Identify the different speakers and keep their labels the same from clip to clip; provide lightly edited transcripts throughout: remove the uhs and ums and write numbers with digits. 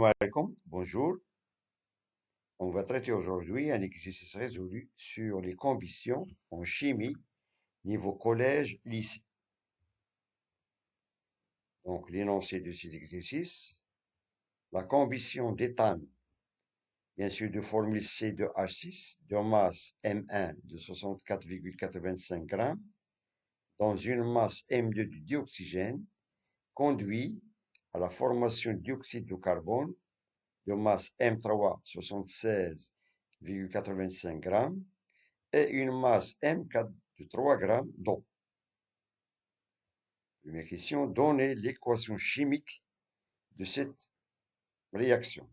Speaker 1: Alaikum, bonjour. On va traiter aujourd'hui un exercice résolu sur les combustions en chimie niveau collège-lycée. Donc, l'énoncé de cet exercice, la combustion d'éthane, bien sûr de formule C2H6, de masse M1 de 64,85 grammes, dans une masse M2 de dioxygène, conduit à la formation de dioxyde de carbone de masse M3 76,85 grammes et une masse M4 de 3 grammes d'eau. Première question, donnez l'équation chimique de cette réaction.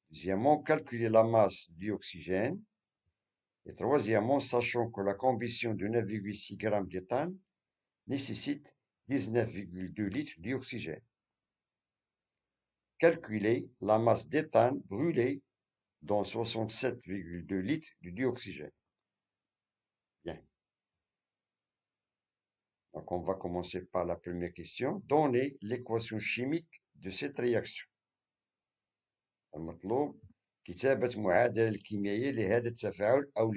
Speaker 1: Deuxièmement, calculez la masse d'oxygène. Et troisièmement, sachant que la combustion de 9,6 g d'éthane nécessite 19,2 litres d'oxygène. Calculez la masse d'éthane brûlée dans 67,2 litres de dioxygène. Bien. Donc, on va commencer par la première question. Donnez l'équation chimique de cette réaction. المطلوب كتابة معادلة الكيميائية لهذا التفاعل أو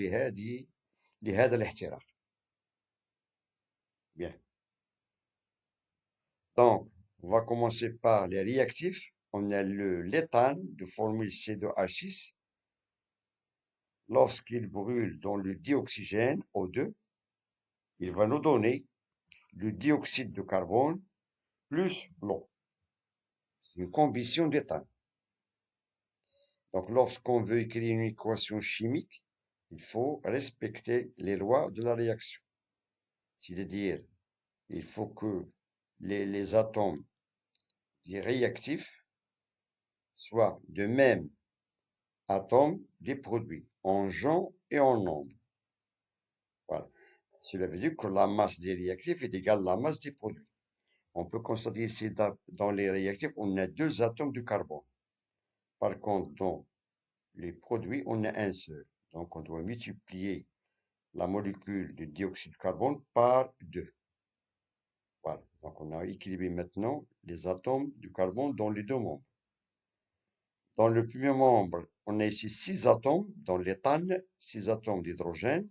Speaker 1: لهذا الاحتراق. Bien. Donc, on va commencer par les réactifs. On a l'éthane de formule C2H6. Lorsqu'il brûle dans le dioxygène O2, il va nous donner le dioxyde de carbone plus l'eau. Une combustion d'éthane. Donc, lorsqu'on veut écrire une équation chimique, il faut respecter les lois de la réaction. C'est-à-dire, il faut que les atomes des réactifs soient de même atome des produits, en genre et en nombre. Voilà. Cela veut dire que la masse des réactifs est égale à la masse des produits. On peut constater ici dans les réactifs, on a deux atomes de carbone. Par contre, dans les produits, on a un seul. Donc, on doit multiplier la molécule de dioxyde de carbone par 2. Voilà. Donc, on a équilibré maintenant les atomes du carbone dans les deux membres. Dans le premier membre, on a ici 6 atomes dans l'éthane, 6 atomes d'hydrogène.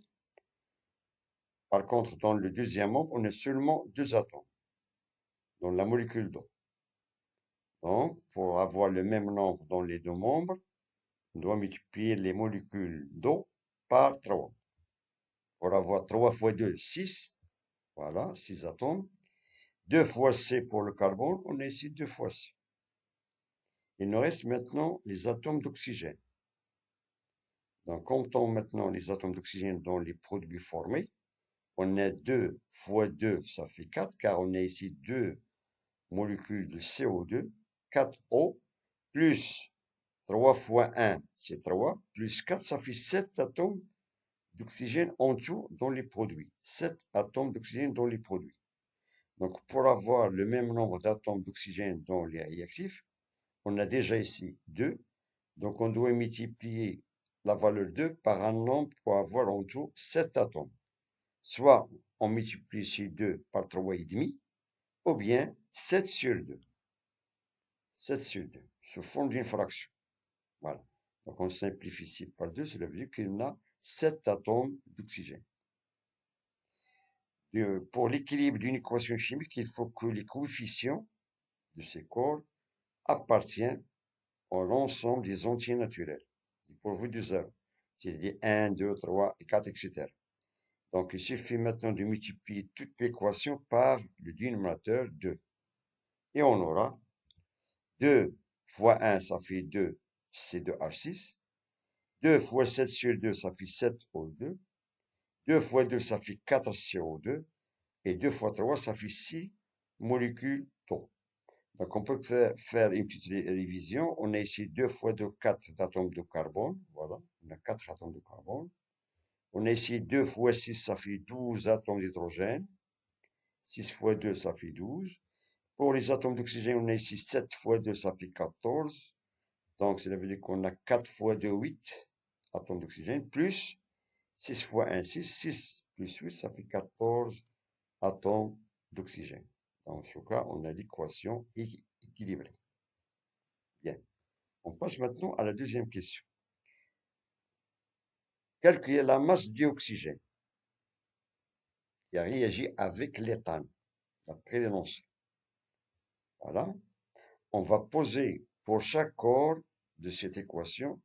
Speaker 1: Par contre, dans le deuxième membre, on a seulement 2 atomes dans la molécule d'eau. Donc, pour avoir le même nombre dans les deux membres, on doit multiplier les molécules d'eau par 3. Pour avoir 3 fois 2, 6. Voilà, 6 atomes. 2 fois C pour le carbone, on a ici 2 fois C. Il nous reste maintenant les atomes d'oxygène. Donc, comptons maintenant les atomes d'oxygène dans les produits formés. On a 2 fois 2, ça fait 4, car on a ici 2 molécules de CO2, 4O, plus 3 fois 1, c'est 3, plus 4, ça fait 7 atomes d'oxygène en tout dans les produits. 7 atomes d'oxygène dans les produits. Donc, pour avoir le même nombre d'atomes d'oxygène dans les réactifs, on a déjà ici 2. Donc, on doit multiplier la valeur 2 par un nombre pour avoir en tout 7 atomes. Soit on multiplie ici 2 par 3,5, ou bien 7 sur 2. 7 sur 2, sous forme d'une fraction. Voilà. Donc, on simplifie ici par 2, cela veut dire qu'il y a 7 atomes d'oxygène. Pour l'équilibre d'une équation chimique, il faut que les coefficients de ces corps appartiennent à l'ensemble des entiers naturels, pourvus de 0, c'est-à-dire 1, 2, 3, 4, etc. Donc, il suffit maintenant de multiplier toute l'équation par le dénominateur 2. Et on aura 2 fois 1, ça fait 2 C2H6. 2 fois 7 sur 2, ça fait 7 O2. 2 fois 2, ça fait 4 CO2. Et 2 fois 3, ça fait 6 molécules d'eau. Donc, on peut faire une petite révision. On a ici 2 fois 2, 4 atomes de carbone. Voilà, on a 4 atomes de carbone. On a ici 2 fois 6, ça fait 12 atomes d'hydrogène. 6 fois 2, ça fait 12. Pour les atomes d'oxygène, on a ici 7 fois 2, ça fait 14. Donc, cela veut dire qu'on a 4 fois 2, 8 atomes d'oxygène, plus 6 fois 1, 6. 6 plus 8, ça fait 14 atomes d'oxygène. Dans ce cas, on a l'équation équilibrée. On passe maintenant à la deuxième question. Calculer la masse d'oxygène qui a réagi avec l'éthane, d'après l'énoncé. Voilà. On va poser pour chaque corps de cette équation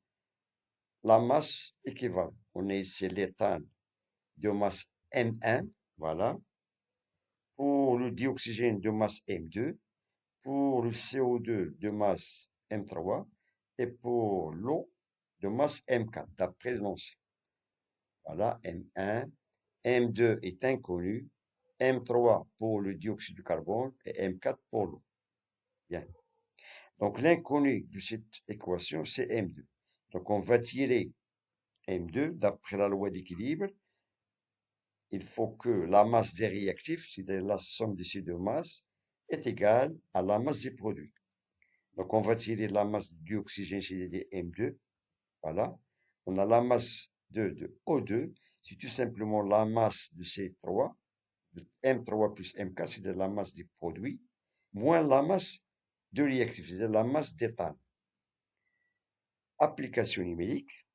Speaker 1: la masse équivalente. On a ici l'éthane de masse M1, voilà, pour le dioxygène de masse M2, pour le CO2 de masse M3 et pour l'eau de masse M4, d'après l'énoncé. Voilà, M1, M2 est inconnu, M3 pour le dioxyde de carbone et M4 pour l'eau. Bien. Donc l'inconnu de cette équation, c'est M2. Donc on va tirer M2 d'après la loi d'équilibre. Il faut que la masse des réactifs, c'est-à-dire la somme de ces deux masses, est égale à la masse des produits. Donc on va tirer la masse du oxygène, c'est-à-dire M2. Voilà. On a la masse de O2, c'est tout simplement la masse de C3, de M3 plus M4, c'est-à-dire la masse des produits, moins la masse de réactifs, c'est-à-dire la masse d'éthane. Application numérique.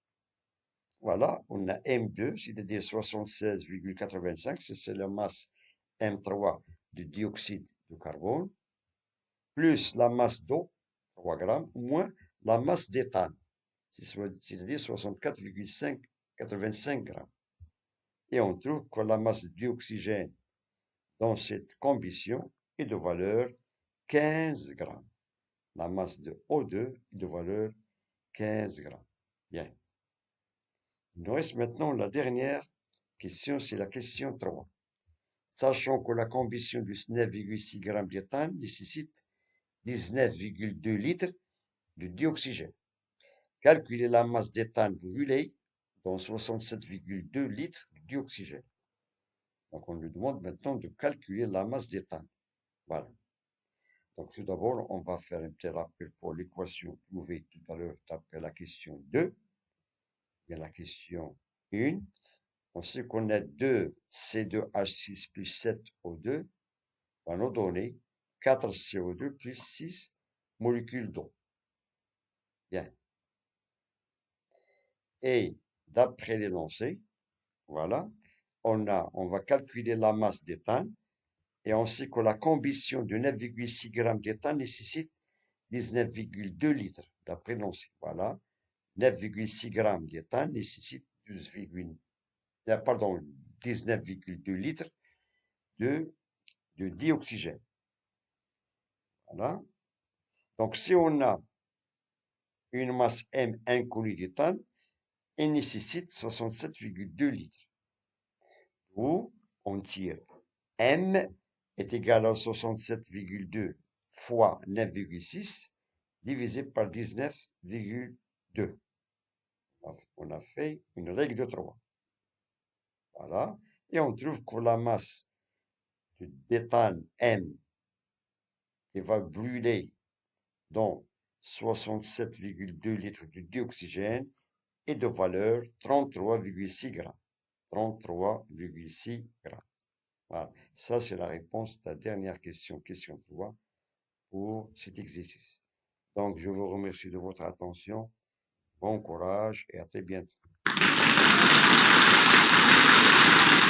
Speaker 1: Voilà, on a M2, c'est-à-dire 76,85, c'est la masse M3 de dioxyde de carbone, plus la masse d'eau, 3 grammes, moins la masse d'éthane, c'est-à-dire 64,85 grammes. Et on trouve que la masse d'oxygène dans cette combustion est de valeur 15 grammes. La masse de O2 est de valeur 15 grammes. Bien. Il nous reste maintenant la dernière question, c'est la question 3. Sachant que la combustion de 9,6 g d'éthane nécessite 19,2 litres de dioxygène. Calculez la masse d'éthane brûlée dans 67,2 litres de dioxygène. Donc on nous demande maintenant de calculer la masse d'éthane. Voilà. Donc tout d'abord, on va faire un petit rappel pour l'équation trouvée tout à l'heure d'après la question 2. Bien la question 1. On sait qu'on a 2 C2H6 plus 7O2 va nous donner 4 CO2 plus 6 molécules d'eau. Bien. Et d'après l'énoncé, voilà, on va calculer la masse d'éthane et on sait que la combustion de 9,6 g d'éthane nécessite 19,2 litres, d'après l'énoncé. Voilà, 9,6 g d'éthane nécessite 19,2 litres de dioxygène. Voilà. Donc, si on a une masse M inconnue d'éthane, elle nécessite 67,2 litres. Où on tire M est égal à 67,2 fois 9,6 divisé par 19,2. On a fait une règle de 3. Voilà. Et on trouve que la masse d'éthane M qui va brûler dans 67,2 litres de dioxygène est de valeur 33,6 grammes. 33,6 grammes. Voilà, ça c'est la réponse de la dernière question, question 3, pour cet exercice. Donc je vous remercie de votre attention, bon courage et à très bientôt.